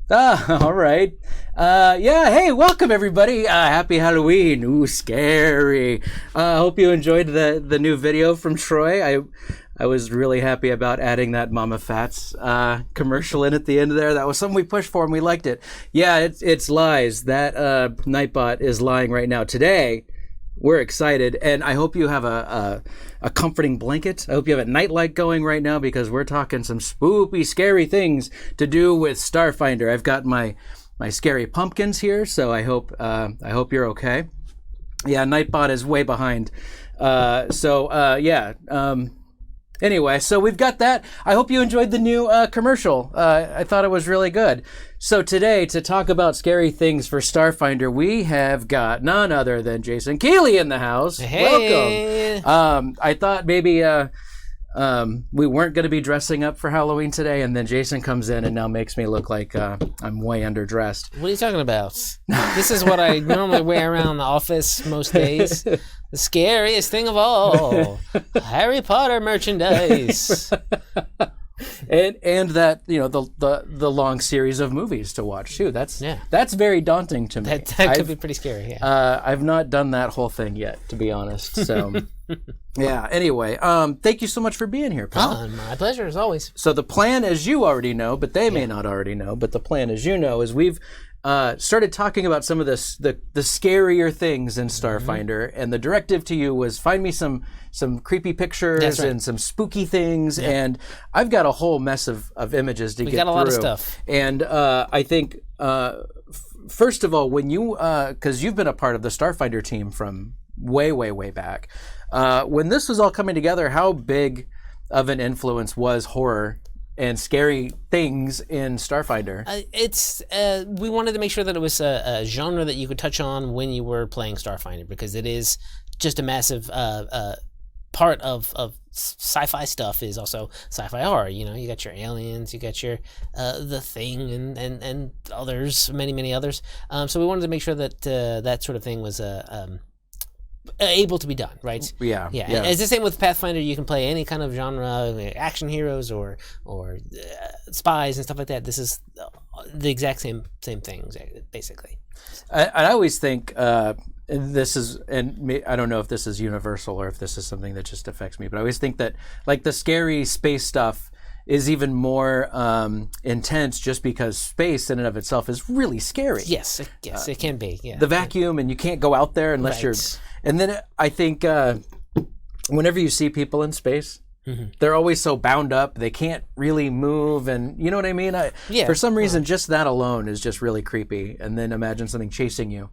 All right. Yeah, hey, welcome everybody. Happy Halloween. Ooh, scary. Hope you enjoyed the new video from Troy. I was really happy about adding that Mama Fats commercial in at the end there. That was something we pushed for and we liked it. Yeah, it's lies. That Nightbot is lying right now. Today, we're excited, and I hope you have a comforting blanket. I hope you have a nightlight going right now because we're talking some spooky, scary things to do with Starfinder. I've got my scary pumpkins here, so I hope you're okay. Yeah, Nightbot is way behind. Anyway, so we've got that. I hope you enjoyed the new commercial. I thought it was really good. So today, to talk about scary things for Starfinder, we have got none other than Jason Keeley in the house. Hey. Welcome. I thought maybe we weren't going to be dressing up for Halloween today, and then Jason comes in and now makes me look like I'm way underdressed. What are you talking about? This is what I normally wear around the office most days. The scariest thing of all, Harry Potter merchandise. And that, you know, the long series of movies to watch too. That's very daunting to me. That could be pretty scary. Yeah. I've not done that whole thing yet, to be honest. So yeah. Anyway, thank you so much for being here, pal. My pleasure as always. So the plan, as you already know, but they may not already know, but the plan, as you know, is we've started talking about some of the scarier things in Starfinder, and the directive to you was find me some creepy pictures and some spooky things, and I've got a whole mess of images to get through. We got a lot of stuff. And I think, first of all, when you, because you've been a part of the Starfinder team from way, way, way back, when this was all coming together, how big of an influence was horror and scary things in Starfinder? We wanted to make sure that it was a genre that you could touch on when you were playing Starfinder, because it is just a massive part of sci-fi stuff is also sci-fi horror. You know, you got your aliens, you got your The Thing, and others, many others. So we wanted to make sure that that sort of thing was able to be done, right? Yeah. And it's the same with Pathfinder. You can play any kind of genre, action heroes or spies and stuff like that. This is the exact same thing, basically. I always think this is, and I don't know if this is universal or if this is something that just affects me, but I always think that like the scary space stuff is even more intense just because space in and of itself is really scary. Yes, it can be. Yeah. The vacuum, and you can't go out there unless you're... And then I think whenever you see people in space, they're always so bound up. They can't really move, and you know what I mean? For some reason, just that alone is just really creepy. And then imagine something chasing you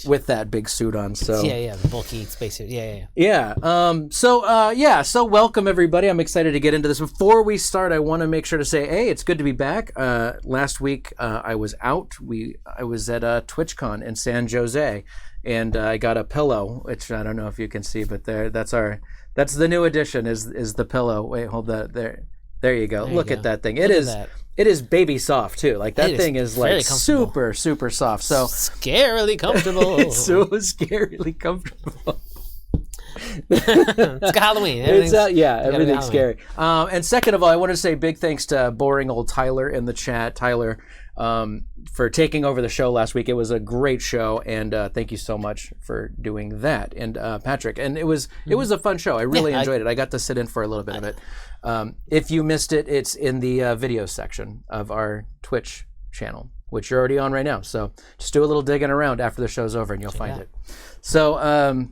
with that big suit on. So the bulky spacesuit. So welcome everybody. I'm excited to get into this. Before we start, I want to make sure to say, hey, it's good to be back. Last week I was out. I was at TwitchCon in San Jose, and I got a pillow, which I don't know if you can see, but that's the new addition is the pillow. Wait, hold that there. There you go. Look at that thing. It is baby soft too. Like that thing is like super, super soft. So scarily comfortable. It's so scarily comfortable. It's Halloween. Everything's scary. And second of all, I want to say big thanks to boring old Tyler in the chat. Tyler, for taking over the show last week. It was a great show, and thank you so much for doing that. And Patrick, and it was a fun show. I really enjoyed it. I got to sit in for a little bit of it. If you missed it, it's in the video section of our Twitch channel, which you're already on right now. So just do a little digging around after the show's over, and you'll find it. So.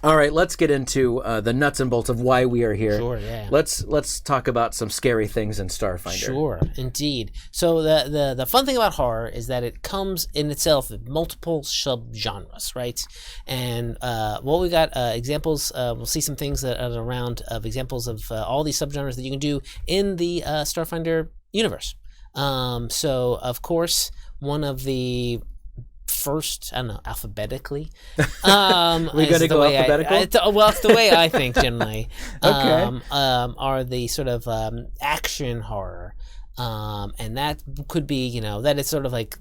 All right, let's get into the nuts and bolts of why we are here. Sure, yeah. Let's talk about some scary things in Starfinder. Sure, indeed. So the fun thing about horror is that it comes in itself with multiple subgenres, right? And we got examples. We'll see some things that are around of examples of all these subgenres that you can do in the Starfinder universe. So of course, one of the first, I don't know, alphabetically. We got to go alphabetical? It's the way I think generally. Okay. Are the sort of action horror. And that could be, that is sort of like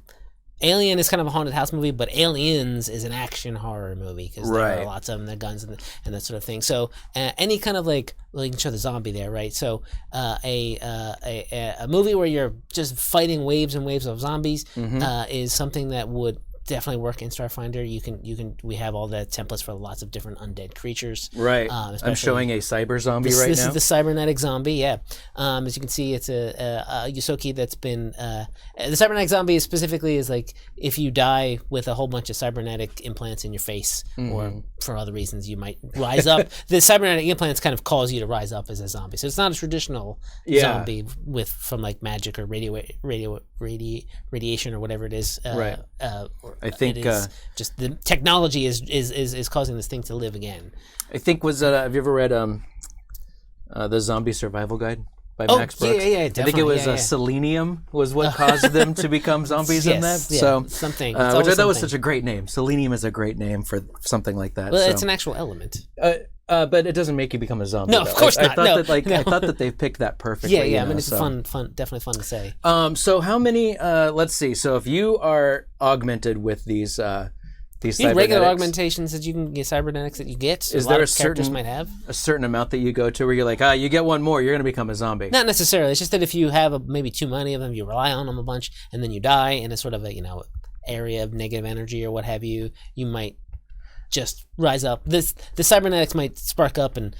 Alien is kind of a haunted house movie, but Aliens is an action horror movie because there Right. are lots of them, the guns and that sort of thing. So any kind of like, well, you can show the zombie there, right? So a movie where you're just fighting waves and waves of zombies is something that would definitely work in Starfinder. We have all the templates for lots of different undead creatures. Right. I'm showing a cyber zombie this now. This is the cybernetic zombie, yeah. As you can see, it's a Yusoki that's been... the cybernetic zombie specifically is like if you die with a whole bunch of cybernetic implants in your face or for other reasons you might rise up. The cybernetic implants kind of cause you to rise up as a zombie. So it's not a traditional zombie from like magic or radiation or whatever it is. Right. I think it is just the technology is causing this thing to live again. I think have you ever read the Zombie Survival Guide by Max Brooks? Yeah, I think it was selenium was what caused them to to become zombies in that. Yeah, so something. Which I thought was such a great name. Selenium is a great name for something like that. Well, it's an actual element. But it doesn't make you become a zombie. No, of course not. I thought that they picked that perfectly. Yeah. I mean, it's fun, definitely fun to say. So how many? Let's see. So if you are augmented with these regular augmentations that you can get, cybernetics that you get. Is there a certain amount that you go to where you're like, you get one more, you're going to become a zombie? Not necessarily. It's just that if you have maybe too many of them, you rely on them a bunch, and then you die in a sort of a area of negative energy or what have you. You might just rise up. The cybernetics might spark up and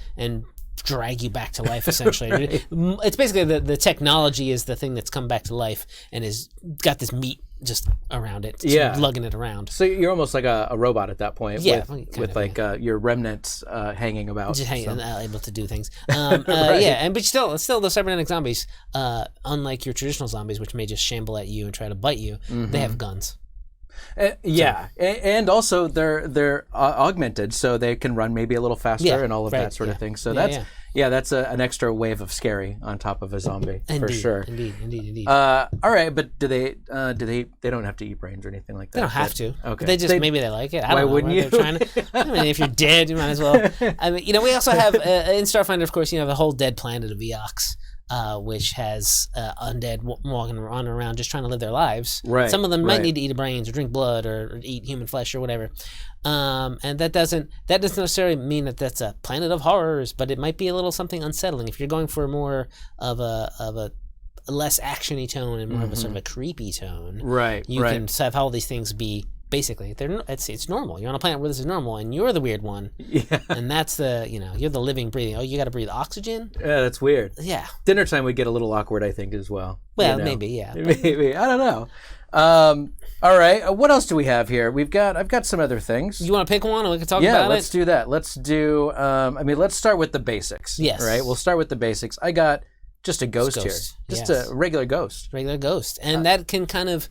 drag you back to life, essentially. Right. It's basically the technology is the thing that's come back to life and is got this meat just around it, lugging it around. So you're almost like a robot at that point, with your remnants hanging about, just hanging, able to do things. Right. But still the cybernetic zombies, unlike your traditional zombies, which may just shamble at you and try to bite you, they have guns. And also they're augmented, so they can run maybe a little faster and all of that sort of thing. So that's an extra wave of scary on top of a zombie. Indeed, for sure. Indeed. All right, but do they don't have to eat brains or anything like that? They don't have to. Okay. Maybe they like it. I don't why know. Wouldn't you? I mean, if you're dead, you might as well. I mean, we also have in Starfinder, of course, the whole dead planet of Eox. Which has undead walking around just trying to live their lives. Right. Some of them might need to eat brains or drink blood or eat human flesh or whatever. And that doesn't necessarily mean that that's a planet of horrors, but it might be a little something unsettling if you're going for more of a less actiony tone and more of a sort of a creepy tone. Right. You can have all these things be. Basically, it's normal. You're on a planet where this is normal, and you're the weird one. Yeah. And that's you're the living, breathing. Oh, you got to breathe oxygen? Yeah, that's weird. Yeah. Dinner time would get a little awkward, I think, as well. Well, maybe, yeah. Maybe. I don't know. All right. What else do we have here? I've got some other things. You want to pick one, and we can talk about it? Yeah, let's do that. Let's do. Let's start with the basics. Yes. Right. We'll start with the basics. I got just a ghost here. Just a regular ghost. Regular ghost, and that can kind of.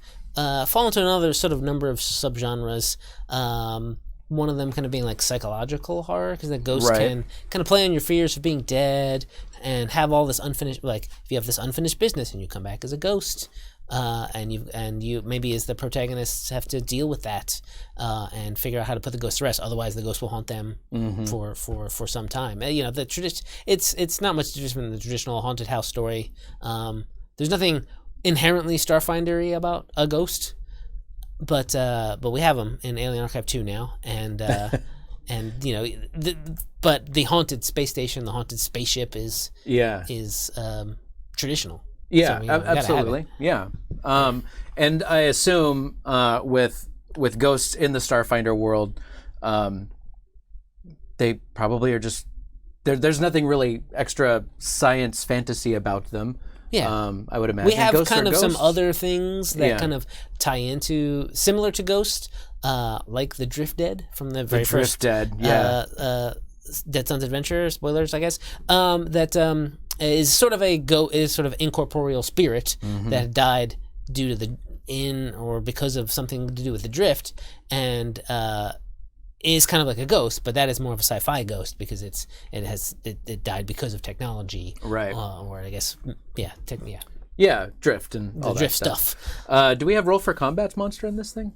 Fall into another sort of number of subgenres. One of them kind of being like psychological horror, because the ghost can kind of play on your fears of being dead and have all this unfinished. Like if you have this unfinished business and you come back as a ghost, and you maybe as the protagonists have to deal with that and figure out how to put the ghost to rest. Otherwise, the ghost will haunt them for some time. The tradition. It's not much different than the traditional haunted house story. There's nothing inherently Starfinder-y about a ghost, but we have them in Alien Archive 2 now, and but the haunted space station, the haunted spaceship is traditional. Yeah, so, absolutely. Yeah, and I assume with ghosts in the Starfinder world, they probably are just there's nothing really extra science fantasy about them. Yeah, I would imagine we have ghosts kind of ghosts. some other things that kind of tie into similar to Ghost, like the Drift Dead from the very first Dead, Dead Sun's Adventure. Spoilers, I guess. That is sort of incorporeal spirit that died due to or because of something to do with the drift, and is kind of like a ghost, but that is more of a sci-fi ghost because it died because of technology, right? Or I guess, drift and all the that drift stuff. Do we have roll for combat's monster in this thing?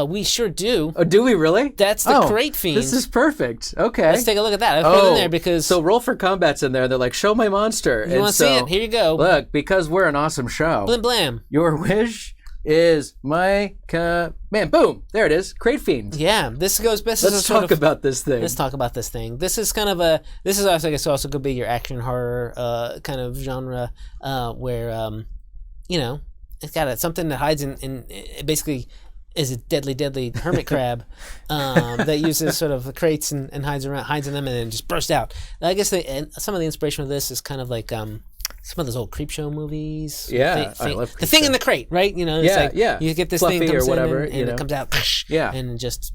We sure do. Oh, do we really? That's the Great Fiend. This is perfect. Okay, let's take a look at that. I put it in there because so roll for combat's in there. They're like, show my monster. You want to see it? Here you go. Look, because we're an awesome show. Blim blam. Your wish is my command. Boom! There it is. Crate Fiend. Yeah, this goes best. Let's talk about this thing. Let's talk about this thing. This is kind of a. This is also, I guess, also could be your action horror kind of genre, where you know, it's got something that hides in it basically is a deadly hermit crab that uses sort of crates and hides in them and then just bursts out. I guess some of the inspiration of this is kind of like some of those old Creepshow movies. Yeah, I love the thing in the crate, right? You know, it's you get this Fluffy thing comes or whatever, in and it comes out, and just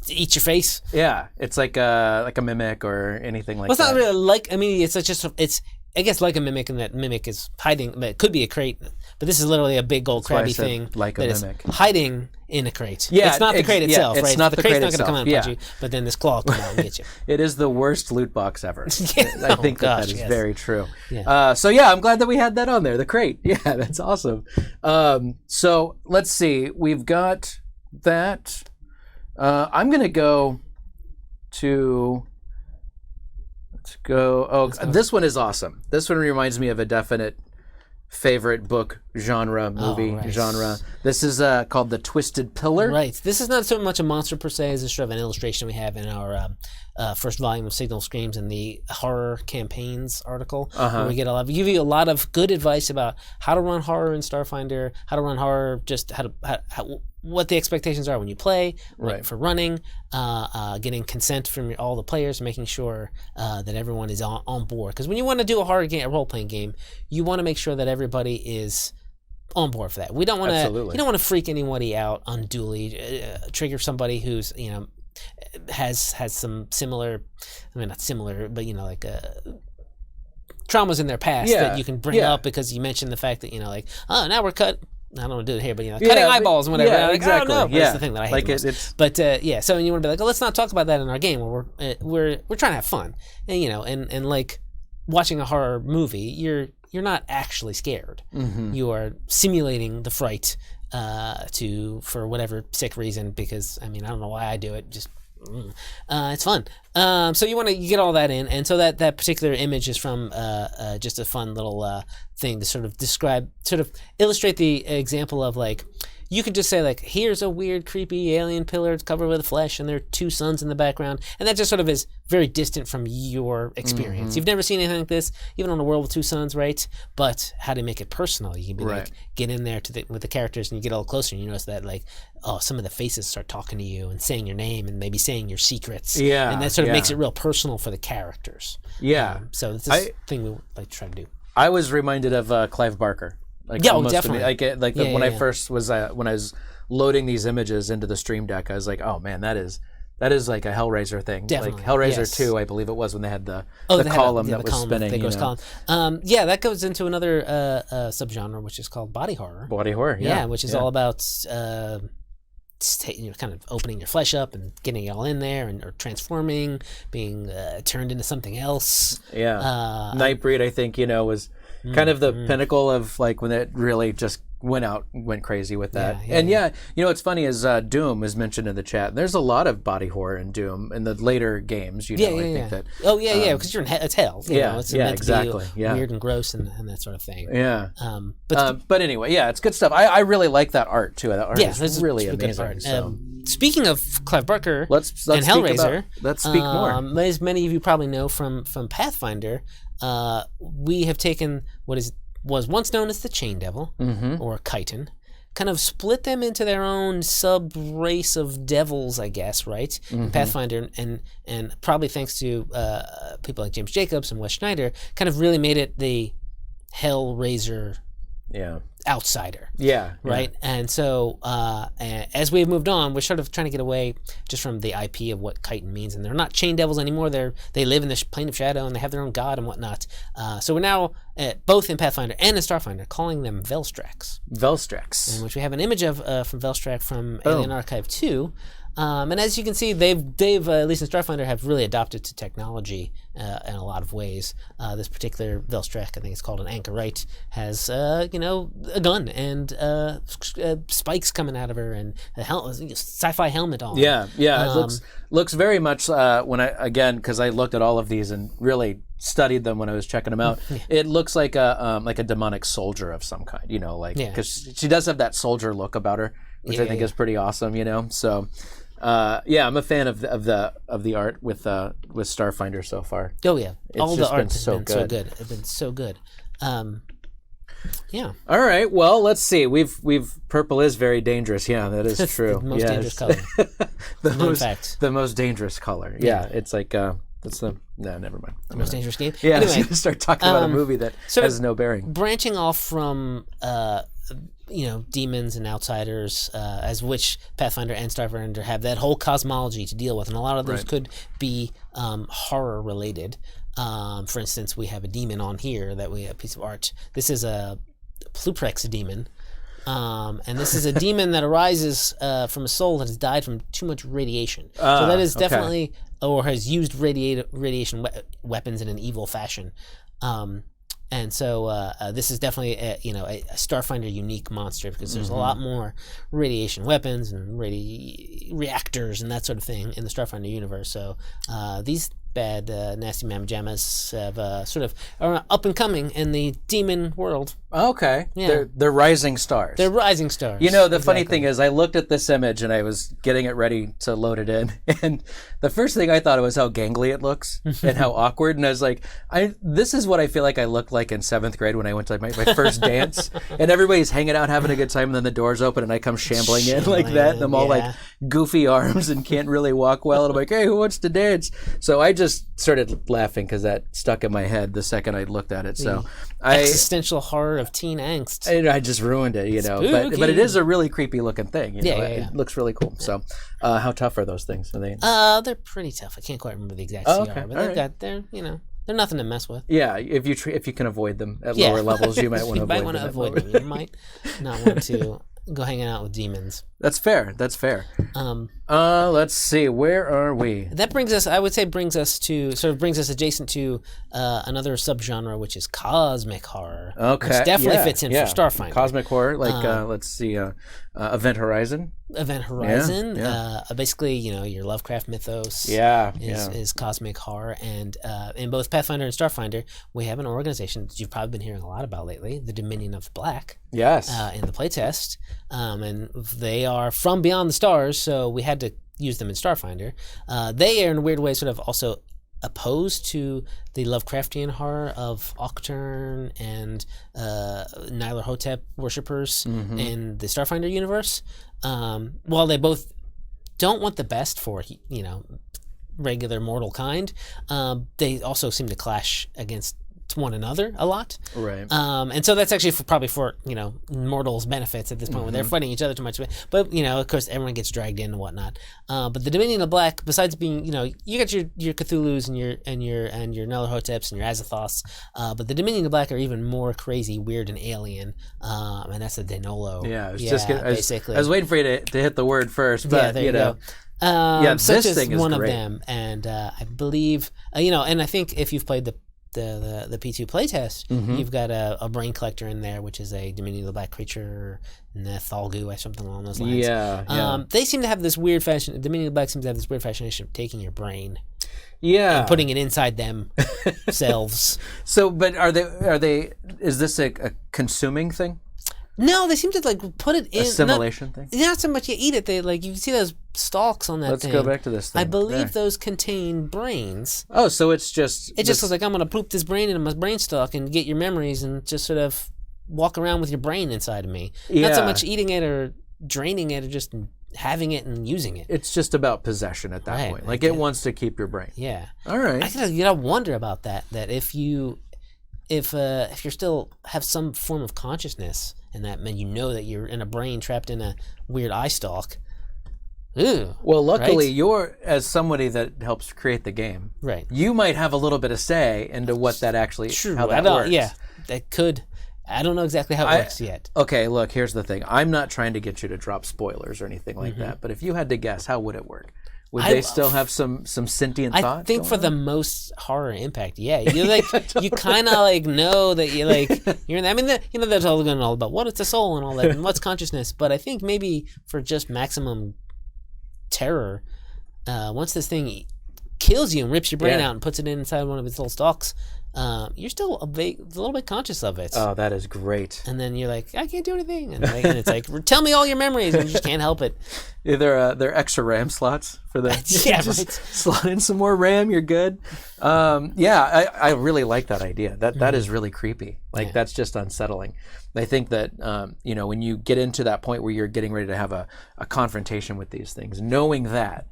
eats your face. Yeah, it's like a mimic or anything like that. Well, it's not really like. I mean, it's I guess like a mimic, and that mimic is hiding. But it could be a crate, but this is literally a big old crabby thing like a mimic hiding in a crate. Yeah, it's not the crate itself, it's right? not the crate's crate's not going to come out and punch yeah. you, but then this claw will come out and get you. It is the worst loot box ever. I think that is very true. Yeah. So yeah, I'm glad that we had that on there. The crate. Yeah, that's awesome. So let's see. We've got that. I'm gonna go to. Let's go. Oh, this one is awesome. This one reminds me of a definite favorite book genre, movie genre. This is called The Twisted Pillar. Right. This is not so much a monster per se as a sort of an illustration we have in our first volume of Signal Screams and the horror campaigns article. Where we give you a lot of good advice about how to run horror in Starfinder, how to run horror, just what the expectations are when you play, for running, getting consent from all the players, making sure that everyone is on board. Because when you want to do a horror game, a role-playing game, you want to make sure that everybody is on board for that. We don't want to. You don't want to freak anybody out unduly. Trigger somebody who's has some similar. I mean, not similar, but like traumas in their past that you can bring up because you mentioned the fact that now we're cut. I don't want to do it here, but cutting eyeballs and whatever. Yeah, exactly. Oh, no. That's the thing that I hate most. But so you want to be like, let's not talk about that in our game. Where we're trying to have fun, and and like watching a horror movie, you're not actually scared. Mm-hmm. You are simulating the fright for whatever sick reason. Because I don't know why I do it. Just it's fun. So you get all that in, and so that particular image is from just a fun little thing to sort of illustrate the example of like. You could just say like, here's a weird, creepy alien pillar. It's covered with flesh, and there are two suns in the background, and that just sort of is very distant from your experience. Mm-hmm. You've never seen anything like this, even on a world with two suns, right? But how to make it personal? You can be like, get in there with the characters, and you get a little closer, and you notice that like, some of the faces start talking to you and saying your name and maybe saying your secrets. Yeah, and that sort of makes it real personal for the characters. Yeah. So it's this thing we like to try to do. I was reminded of Clive Barker. Definitely. When I first was when I was loading these images into the Stream Deck, I was like, oh man, that is like a Hellraiser thing. Definitely. Like Hellraiser 2, I believe it was when they had the column that was spinning. That goes into another subgenre, which is called body horror. Body horror, which is all about kind of opening your flesh up and getting it all in there, or transforming, being turned into something else. Yeah, Nightbreed, I think was kind of the pinnacle of like when it really just went crazy with that. What's funny is Doom is mentioned in the chat. There's a lot of body horror in Doom in the later games. I think that. Oh because you're in it's hell. It's meant exactly. To be weird and gross and that sort of thing. Yeah. But anyway, it's good stuff. I really like that art too. That art is really amazing. So. Speaking of Clive Barker let's and Hellraiser, let's speak more. As many of you probably know from Pathfinder, we have taken what was once known as the Chain Devil, or Chitin, kind of split them into their own sub-race of devils, I guess, right? In Pathfinder, and probably thanks to people like James Jacobs and Wes Schneider, kind of really made it the Hellraiser outsider. Right? And so as we have moved on, we're sort of trying to get away just from the IP of what Chitin means. And they're not chain devils anymore. They live in the plane of shadow, and they have their own god and whatnot. So we're now, both in Pathfinder and in Starfinder, calling them Vale Strax. Vale Strax. Which we have an image of from Vale Strax from Alien Archive 2. And as you can see, they've at least in Starfinder have really adopted to technology in a lot of ways. This particular Vale Strax, I think it's called an Anchorite, has a gun and spikes coming out of her and a sci-fi helmet on. Yeah. It looks very much because I looked at all of these and really studied them when I was checking them out. It looks like a demonic soldier of some kind, because she does have that soldier look about her, which I think is pretty awesome, So, I'm a fan of the art with Starfinder so far. Oh yeah, all the art has been so good. It's been so good. Yeah. All right. Well, let's see. We've purple is very dangerous. Yeah, that is true. The most dangerous color. The most dangerous color. Yeah. It's like never mind. The most dangerous game. Yeah. Anyway, I was gonna start talking about a movie that has no bearing. Branching off from demons and outsiders, as which Pathfinder and Starfinder have that whole cosmology to deal with, and a lot of those could be horror related. For instance, we have a demon on here a piece of art. This is a Pluprex demon. And this is a demon that arises from a soul that has died from too much radiation. So that is definitely, or has used radiation weapons in an evil fashion. And so this is definitely a Starfinder unique monster, because there's a lot more radiation weapons and reactors and that sort of thing in the Starfinder universe. So these bad nasty mamma jammas have are up and coming in the demon world. Okay. Yeah. They're rising stars. They're rising stars. The funny thing is, I looked at this image and I was getting it ready to load it in, and the first thing I thought was how gangly it looks and how awkward, and I was like, this is what I feel like I looked like in 7th grade when I went to my first dance, and everybody's hanging out having a good time, and then the doors open and I come shambling in like that, and I'm all like goofy arms and can't really walk well, and I'm like, hey, who wants to dance? So I just started laughing because that stuck in my head the second I looked at it. So existential horror of teen angst. I just ruined it, but it is a really creepy looking thing. It looks really cool. So how tough are those things? Are they? They're pretty tough. I can't quite remember the exact CR, but they're nothing to mess with. Yeah, if you can avoid them at lower levels, you might want to avoid them. You might not want to go hanging out with demons. That's fair. Let's see. Where are we? That brings us adjacent to another subgenre, which is cosmic horror. Okay. Which definitely fits in for Starfinder. Cosmic horror, let's see, Event Horizon. Basically, your Lovecraft mythos. Is cosmic horror, and in both Pathfinder and Starfinder, we have an organization that you've probably been hearing a lot about lately, the Dominion of the Black. Yes. In the playtest, and they are from beyond the stars, so we had to use them in Starfinder. They are in a weird way sort of also opposed to the Lovecraftian horror of Octurne and Nyarlathotep worshippers in the Starfinder universe. While they both don't want the best for regular mortal kind, they also seem to clash against one another a lot, right? And so that's actually probably for mortals' benefits at this point when they're fighting each other too much. But of course, everyone gets dragged in and whatnot. But the Dominion of Black, besides being you got your Cthulhu's and your Nyarlathoteps and your Azathoths, but the Dominion of Black are even more crazy, weird, and alien. And that's the Denolo. Yeah, basically. I was waiting for you to hit the word first, but there you go. this thing is one great. of them, and I believe and I think if you've played the P2 playtest, you've got a brain collector in there, which is a Dominion of the Black creature, Nethalgu or something along those lines. They seem to have this weird fashion. Dominion of the Black seems to have this weird fascination of taking your brain, and putting it inside themselves. So, but are they? Is this a consuming thing? No, they seem to put it in assimilation thing. Not so much you eat it. They you can see those stalks on that Let's thing. go back to this thing. I believe those contain brains. Oh, so it's just looks like I'm gonna poop this brain into my brain stalk and get your memories and just sort of walk around with your brain inside of me. Not so much eating it or draining it or just having it and using it. It's just about possession at that point. It wants to keep your brain. Yeah. All right. I gotta wonder about that. That if you're still have some form of consciousness, and that meant that you're in a brain trapped in a weird eye stalk. Ew, well, luckily, right? you're, as somebody that helps create the game, right? You might have a little bit of say into what that actually, True. how that works. Yeah, that could. I don't know exactly how it works yet. Okay, look, here's the thing. I'm not trying to get you to drop spoilers or anything like that, but if you had to guess, how would it work? Would they still have some sentient thought? I think for the most horror impact, yeah. You like you kind of like know that you like you're in. I mean, that's all going all about what is the soul and all that, and what's consciousness. But I think maybe for just maximum terror, once this thing kills you and rips your brain out and puts it inside one of its little stalks, you're still a little bit conscious of it. Oh, that is great. And then you're like, I can't do anything, and it's like, tell me all your memories, and you just can't help it. Yeah, they're extra RAM slots for the slot in some more RAM. You're good. I really like that idea. That is really creepy. Like that's just unsettling. I think that when you get into that point where you're getting ready to have a confrontation with these things, knowing that,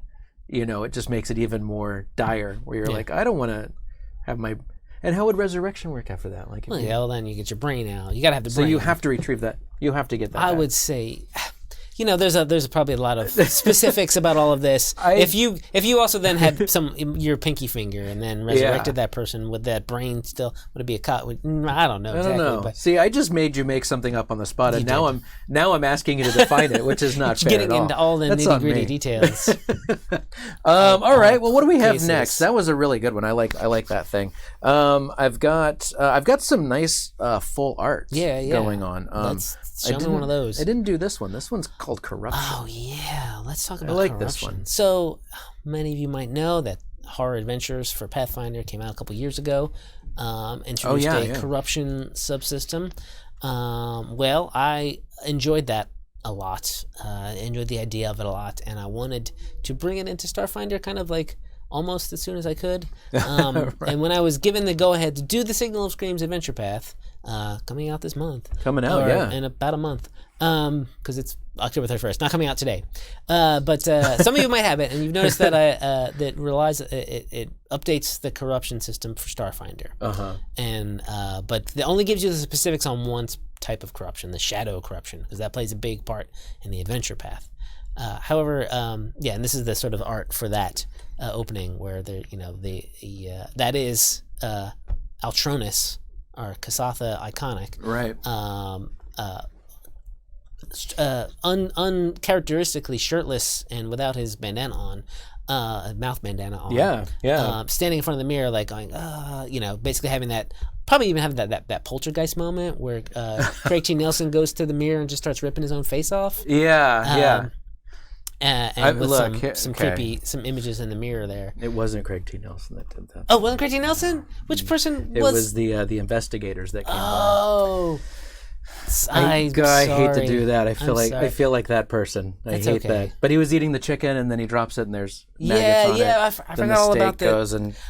it just makes it even more dire. Where you're like, I don't want to have my. And how would resurrection work after that? Like, then you get your brain out. You gotta have the brain. So you have to retrieve that. You have to get that. I would say, there's probably a lot of specifics about all of this. If you also then had your pinky finger and then resurrected that person with that brain still, would it be a cut? I don't know. I don't know. But see, I just made you make something up on the spot, and now I'm asking you to define it, which is not fair getting at all. into all the nitty gritty details. All right. Well, what do we have next? That was a really good one. I like that thing. I've got some nice full art going on. Show me one of those. I didn't do this one. This one's called Corruption. Oh yeah, let's talk about. I like Corruption. This one. So many of you might know that Horror Adventures for Pathfinder came out a couple years ago. Introduced a corruption subsystem. Well, I enjoyed that a lot. Enjoyed the idea of it a lot, and I wanted to bring it into Starfinder, kind of like almost as soon as I could. Right. And when I was given the go-ahead to do the Signal of Screams Adventure Path, coming out this month. Coming out, in about a month. Because it's October 31st, not coming out today. But some of you might have it, and you've noticed that that relies it updates the corruption system for Starfinder. And but it only gives you the specifics on one type of corruption, the shadow corruption, because that plays a big part in the adventure path. However, and this is the sort of art for that opening where there, that is Altronus, or Kasatha Iconic, right? Uncharacteristically shirtless and without his bandana on, mouth bandana on. Standing in front of the mirror, like going, basically having that. Probably even have that poltergeist moment where Craig T. Nelson goes to the mirror and just starts ripping his own face off. And with some creepy images in the mirror there. It wasn't Craig T. Nelson that did that. Oh, wasn't Craig T. Nelson? Which person was? It was the investigators that came by. I hate to do that. I feel like that person. I hate that. But he was eating the chicken, and then he drops it, and there's maggots on it. I forgot all about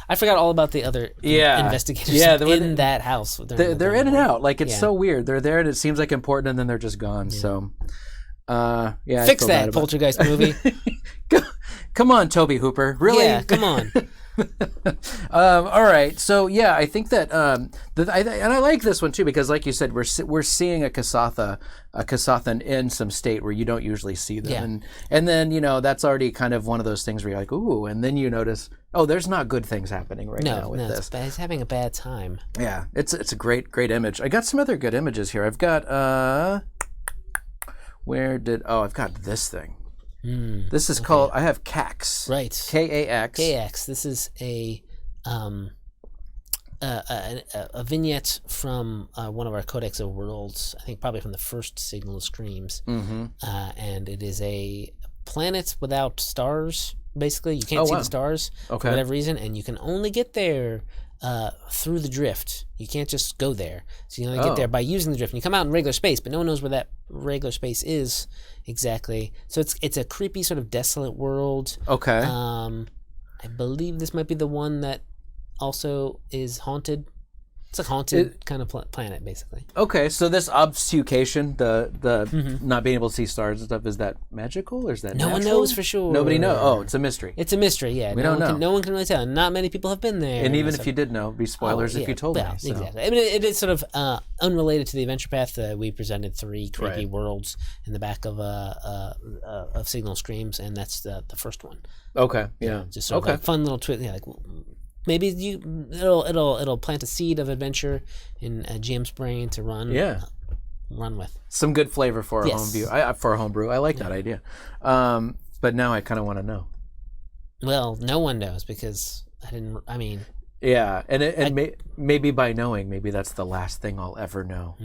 I forgot all about the other investigators in that house. They're in and out. Like, it's so weird. They're there, and it seems like important, and then they're just gone. So, fix that poltergeist movie. Come on, Toby Hooper. Really? Yeah, come on. All right, so I think that I like this one too, because like you said, we're seeing a Kasathan in some state where you don't usually see them, and then that's already kind of one of those things where you're like, ooh, and then you notice, oh, there's not good things happening right now with this. He's having a bad time. Yeah, it's a great image. I got some other good images here. I've got I've got this thing. This is called. I have Cax. Right. Kax. Kax. This is a vignette from one of our Codex of Worlds. I think probably from the first Signal of Screams. And it is a planet without stars. Basically, you can't see the stars for whatever reason, and you can only get there through the drift. You can't just go there. So you only get there by using the drift. And you come out in regular space, but no one knows where that regular space is exactly. So it's a creepy sort of desolate world. Okay. I believe this might be the one that also is haunted. It's a haunted kind of planet, basically. Okay, so this obfuscation, the not being able to see stars and stuff, is that magical or is that no natural? one knows for sure. Nobody knows. Oh, it's a mystery. It's a mystery, yeah. We don't know. No one can really tell. Not many people have been there. And even if you did know, it'd be spoilers if you told me. So. Exactly. I mean, it is sort of unrelated to the adventure path. We presented 3 creepy worlds in the back of Signal Screams, and that's the first one. Okay, yeah. Just sort of like fun little twist. Yeah, like maybe it'll plant a seed of adventure in GM's brain to run with. Some good flavor for a homebrew. I like that idea. But now I kind of want to know. Well, no one knows because yeah, and maybe by knowing, maybe that's the last thing I'll ever know.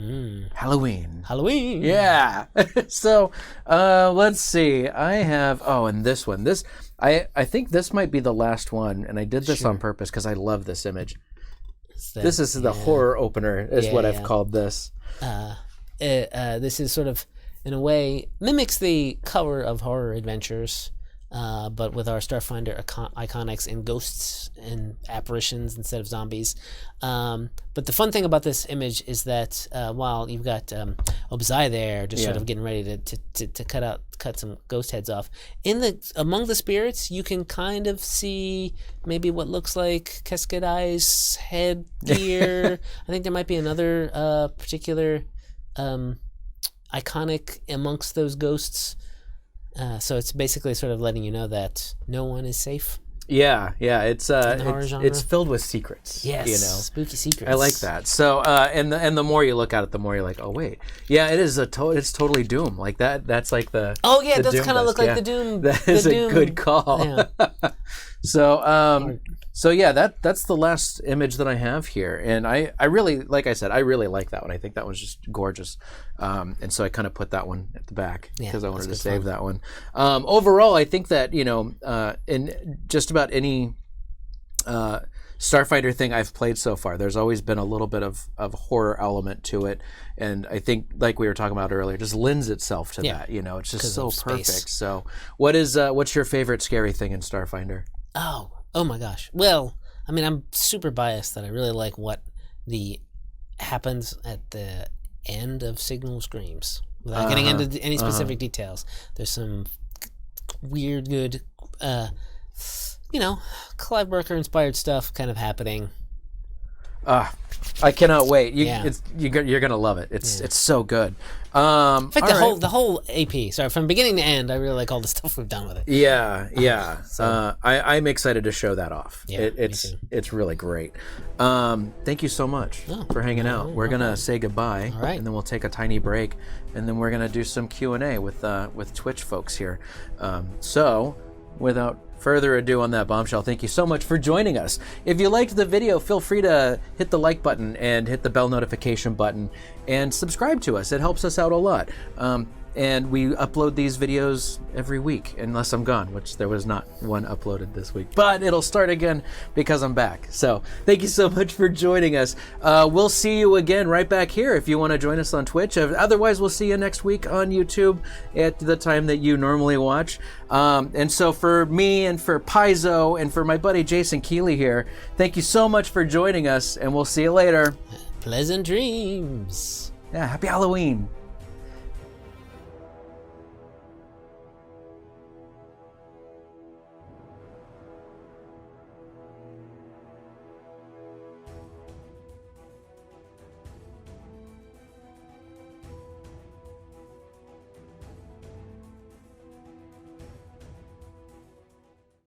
Halloween. Yeah. So let's see. I have and this one. I think this might be the last one, and I did this on purpose because I love this image. This is the horror opener, is what I've called this. This is sort of, in a way, mimics the cover of Horror Adventures. But with our Starfinder iconics and ghosts and apparitions instead of zombies. But the fun thing about this image is that while you've got Obzai there just sort of getting ready to cut some ghost heads off, among the spirits you can kind of see maybe what looks like Cascadai's headgear. I think there might be another particular iconic amongst those ghosts. So it's basically sort of letting you know that no one is safe. Yeah, it's filled with secrets. Yes, spooky secrets. I like that. So and the more you look at it, the more you're like, oh wait, yeah, it is it's totally Doom. Like that. That's like the it does kind of look like the Doom. That is a good call. Yeah. So yeah, that's the last image that I have here, and I really, like I said, I really like that one. I think that one's just gorgeous, and so I kind of put that one at the back because I wanted to save that one. Overall, I think that in just about any Starfinder thing I've played so far, there's always been a little bit of horror element to it, and I think, like we were talking about earlier, just lends itself to that. It's just so perfect. So, what's your favorite scary thing in Starfinder? Oh my gosh. Well, I'm super biased that I really like what happens at the end of Signal Screams. Without getting into any specific details, there's some weird, good, Clive Barker-inspired stuff kind of happening. I cannot wait. You're gonna love it. It's so good. In fact, the whole AP. Sorry, from beginning to end, I really like all the stuff we've done with it. Yeah. I'm excited to show that off. Yeah, it's really great. Thank you so much for hanging out. We're gonna say goodbye, and then we'll take a tiny break, and then we're gonna do some Q&A with Twitch folks here. So, without further ado on that bombshell, thank you so much for joining us. If you liked the video, feel free to hit the like button and hit the bell notification button and subscribe to us. It helps us out a lot. And we upload these videos every week, unless I'm gone, which there was not one uploaded this week. But it'll start again because I'm back. So thank you so much for joining us. We'll see you again right back here if you want to join us on Twitch. Otherwise, we'll see you next week on YouTube at the time that you normally watch. And so for me and for Paizo and for my buddy Jason Keeley here, thank you so much for joining us, and we'll see you later. Pleasant dreams. Yeah, happy Halloween.